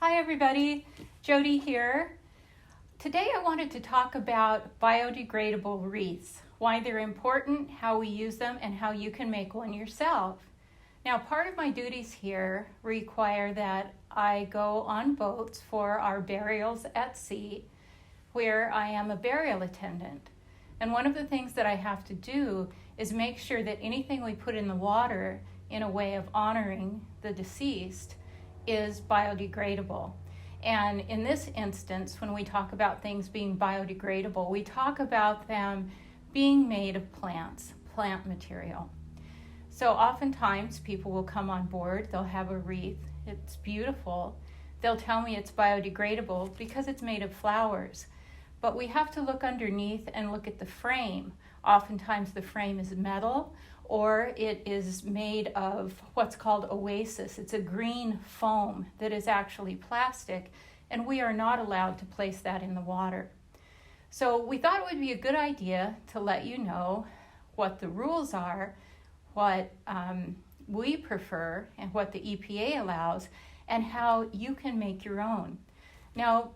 Hi everybody, Jody here. Today I wanted to talk about biodegradable wreaths, why they're important, how we use them, and how you can make one yourself. Now, part of my duties here require that I go on boats for our burials at sea, where I am a burial attendant. And one of the things that I have to do is make sure that anything we put in the water in a way of honoring the deceased is biodegradable. And in this instance, when we talk about things being biodegradable, we talk about them being made of plants, plant material. So oftentimes people will come on board, they'll have a wreath, it's beautiful. They'll tell me it's biodegradable because it's made of flowers. But we have to look underneath and look at the frame. Oftentimes the frame is metal, or it is made of what's called oasis. It's a green foam that is actually plastic, and we are not allowed to place that in the water. So we thought it would be a good idea to let you know what the rules are, what we prefer, and what the EPA allows, and how you can make your own. Now,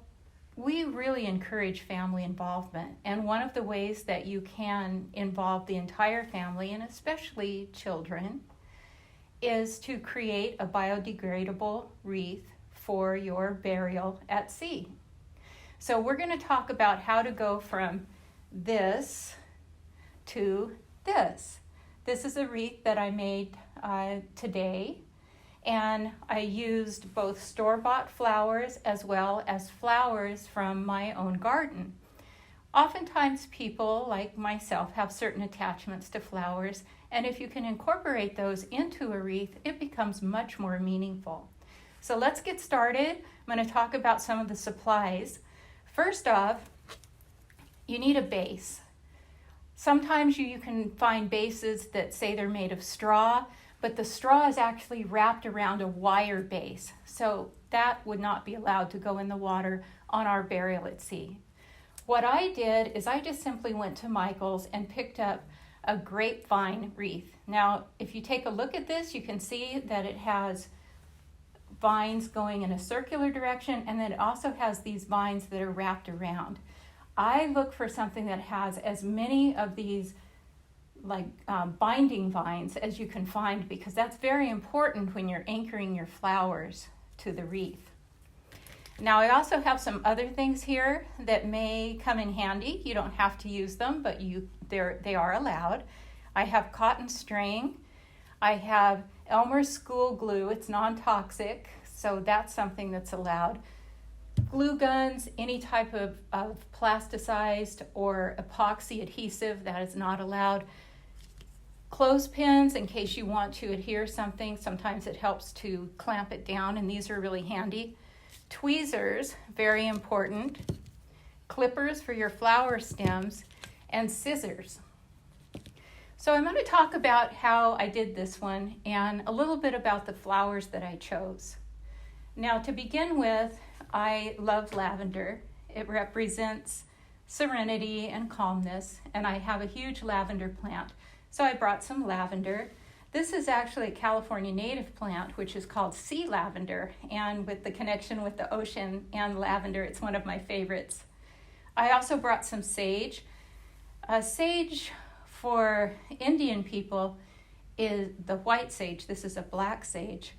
we really encourage family involvement, and one of the ways that you can involve the entire family, and especially children, is to create a biodegradable wreath for your burial at sea. So we're going to talk about how to go from this to this. This is a wreath that I made today. And I used both store-bought flowers as well as flowers from my own garden. Oftentimes people, like myself, have certain attachments to flowers, and if you can incorporate those into a wreath, it becomes much more meaningful. So let's get started. I'm going to talk about some of the supplies. First off, you need a base. Sometimes you can find bases that say they're made of straw, but the straw is actually wrapped around a wire base, so that would not be allowed to go in the water on our burial at sea. What I did is I just simply went to Michael's and picked up a grapevine wreath. Now, if you take a look at this, you can see that it has vines going in a circular direction, and then it also has these vines that are wrapped around. I look for something that has as many of these binding vines as you can find, because that's very important when you're anchoring your flowers to the wreath. Now, I also have some other things here that may come in handy. You don't have to use them, but they are allowed. I have cotton string. I have Elmer's school glue. It's non-toxic, so that's something that's allowed. Glue guns, any type of plasticized or epoxy adhesive, that is not allowed. Clothespins, in case you want to adhere something. Sometimes it helps to clamp it down, and these are really handy. Tweezers, very important. Clippers for your flower stems, and scissors. So I'm going to talk about how I did this one and a little bit about the flowers that I chose. Now, to begin with, I love lavender. It represents serenity and calmness, and I have a huge lavender plant. So I brought some lavender. This is actually a California native plant, which is called sea lavender, and with the connection with the ocean and lavender, it's one of my favorites. I also brought some sage. Sage for Indian people is the white sage. This is a black sage,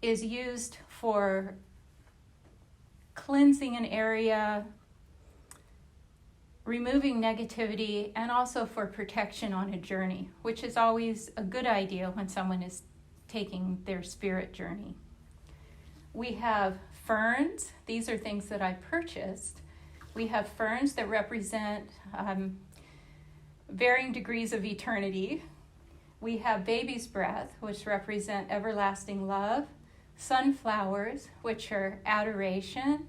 is used for cleansing an area, removing negativity, and also for protection on a journey, which is always a good idea when someone is taking their spirit journey. We have ferns. These are things that I purchased. We have ferns that represent varying degrees of eternity. We have baby's breath, which represent everlasting love. Sunflowers, which are adoration,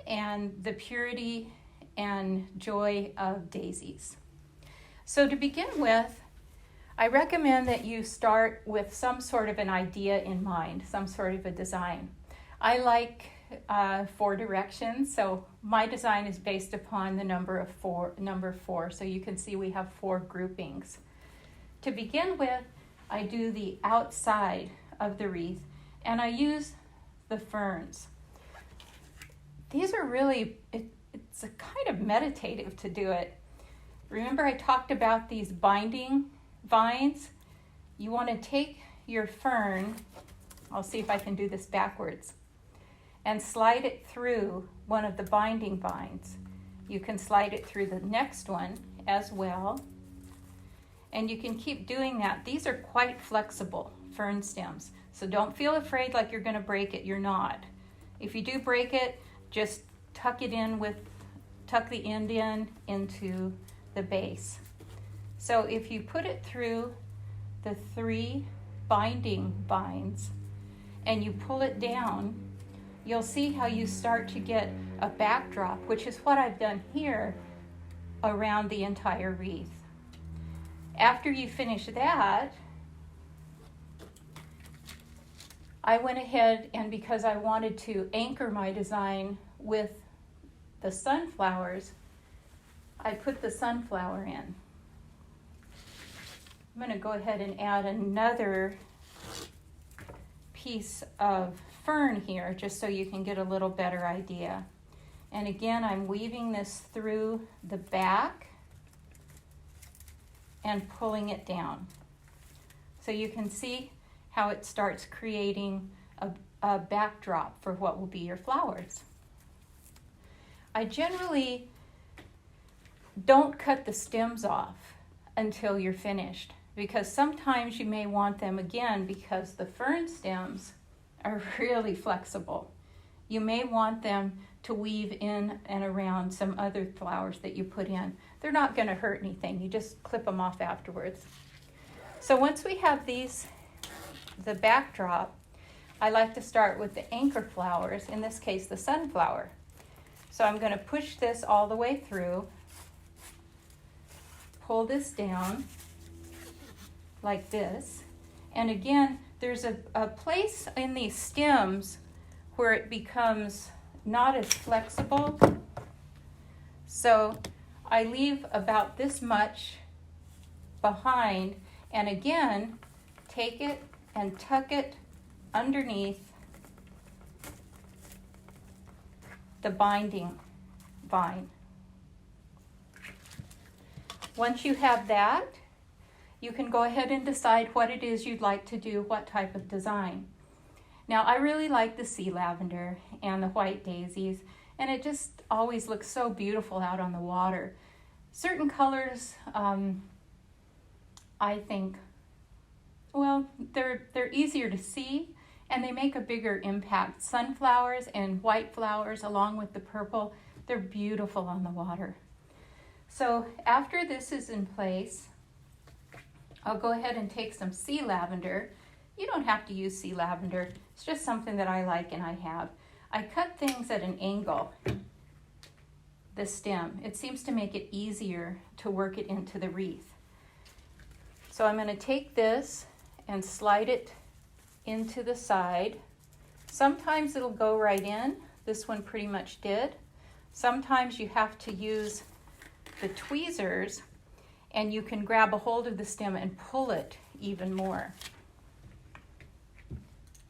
and the purity and joy of daisies. So to begin with, I recommend that you start with some sort of an idea in mind, some sort of a design. I like 4 directions, so my design is based upon the number 4, so you can see we have 4 groupings. To begin with, I do the outside of the wreath, and I use the ferns. these are really, it's a kind of meditative to do it. Remember I talked about these binding vines? You want to take your fern, I'll see if I can do this backwards, and slide it through one of the binding vines. You can slide it through the next one as well. And you can keep doing that. These are quite flexible fern stems. So don't feel afraid like you're going to break it. You're not. If you do break it, just tuck the end in into the base. So if you put it through the 3 binding vines and you pull it down, you'll see how you start to get a backdrop, which is what I've done here around the entire wreath. After you finish that, I went ahead and because I wanted to anchor my design with the sunflowers, I put the sunflower in. I'm going to go ahead and add another piece of fern here just so you can get a little better idea. And again, I'm weaving this through the back and pulling it down. So you can see how it starts creating a backdrop for what will be your flowers. I generally don't cut the stems off until you're finished because sometimes you may want them again because the fern stems are really flexible. You may want them to weave in and around some other flowers that you put in. They're not going to hurt anything. You just clip them off afterwards. So once we have these, the backdrop, I like to start with the anchor flowers, in this case the sunflower. So I'm going to push this all the way through, pull this down like this, and again there's a place in these stems where it becomes not as flexible. So I leave about this much behind and again take it and tuck it underneath the binding vine. Once you have that, you can go ahead and decide what it is you'd like to do, what type of design. Now, I really like the sea lavender and the white daisies, and it just always looks so beautiful out on the water. Certain colors, I think, well, they're easier to see, and they make a bigger impact. Sunflowers and white flowers, along with the purple, they're beautiful on the water. So after this is in place, I'll go ahead and take some sea lavender. You don't have to use sea lavender. It's just something that I like and I have. I cut things at an angle, the stem. It seems to make it easier to work it into the wreath. So I'm going to take this and slide it into the side. Sometimes it'll go right in. This one pretty much did. Sometimes you have to use the tweezers and you can grab a hold of the stem and pull it even more.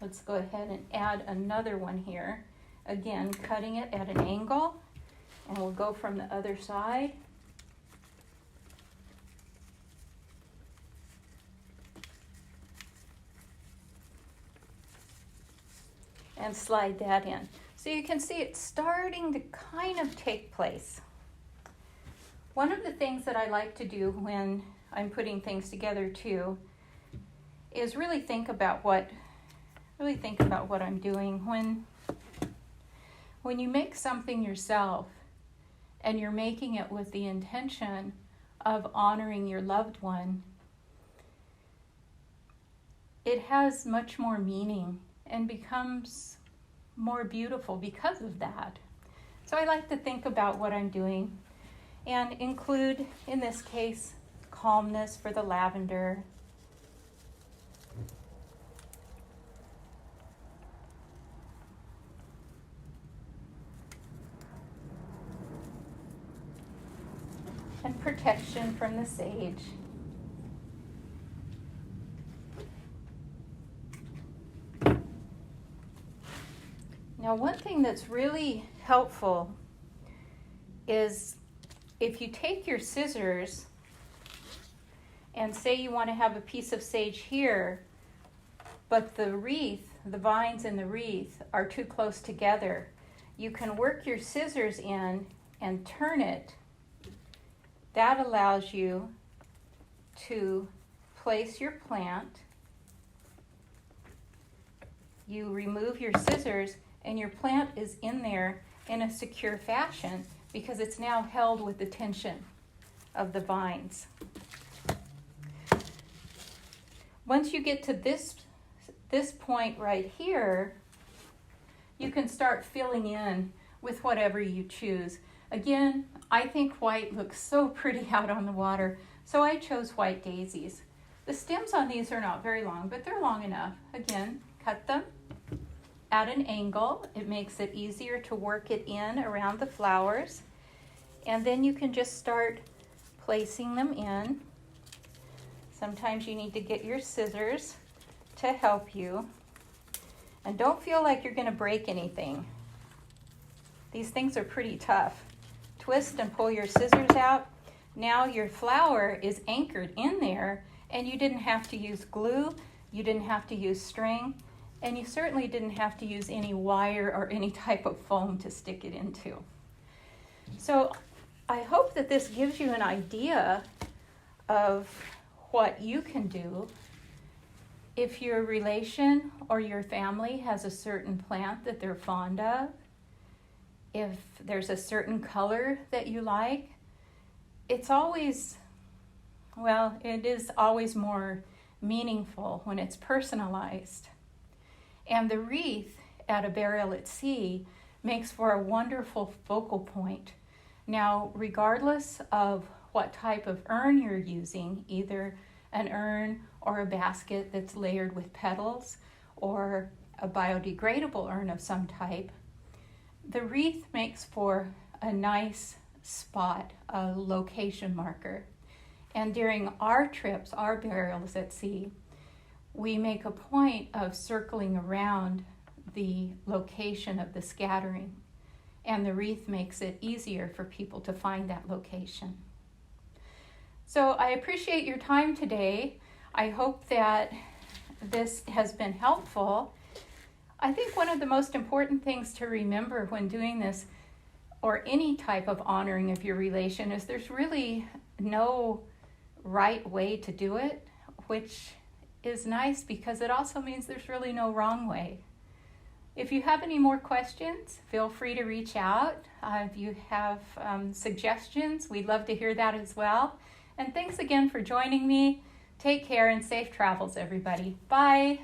Let's go ahead and add another one here. Again, cutting it at an angle, and we'll go from the other side. And slide that in. So you can see it's starting to kind of take place. One of the things that I like to do when I'm putting things together too is really think about what I'm doing. When you make something yourself and you're making it with the intention of honoring your loved one, it has much more meaning and becomes more beautiful because of that. So I like to think about what I'm doing and include, in this case, calmness for the lavender. And protection from the sage. Now one thing that's really helpful is if you take your scissors and say you want to have a piece of sage here, but the wreath, the vines in the wreath are too close together, you can work your scissors in and turn it. That allows you to place your plant. You remove your scissors and your plant is in there in a secure fashion because it's now held with the tension of the vines. Once you get to this point right here, you can start filling in with whatever you choose. Again, I think white looks so pretty out on the water, so I chose white daisies. The stems on these are not very long, but they're long enough. Again, cut them at an angle. It makes it easier to work it in around the flowers. And then you can just start placing them in. Sometimes you need to get your scissors to help you. And don't feel like you're going to break anything. These things are pretty tough. Twist and pull your scissors out. Now your flower is anchored in there, and you didn't have to use glue, you didn't have to use string, and you certainly didn't have to use any wire or any type of foam to stick it into. So I hope that this gives you an idea of what you can do if your relation or your family has a certain plant that they're fond of, if there's a certain color that you like. It's always, well, it is always more meaningful when it's personalized. And the wreath at a burial at sea makes for a wonderful focal point. Now, regardless of what type of urn you're using, either an urn or a basket that's layered with petals or a biodegradable urn of some type, the wreath makes for a nice spot, a location marker. And during our trips, our burials at sea, we make a point of circling around the location of the scattering, and the wreath makes it easier for people to find that location. So I appreciate your time today. I hope that this has been helpful. I think one of the most important things to remember when doing this, or any type of honoring of your relation, is there's really no right way to do it, which is nice because it also means there's really no wrong way. If you have any more questions, feel free to reach out. If you have suggestions, we'd love to hear that as well. And thanks again for joining me. Take care and safe travels, everybody. Bye.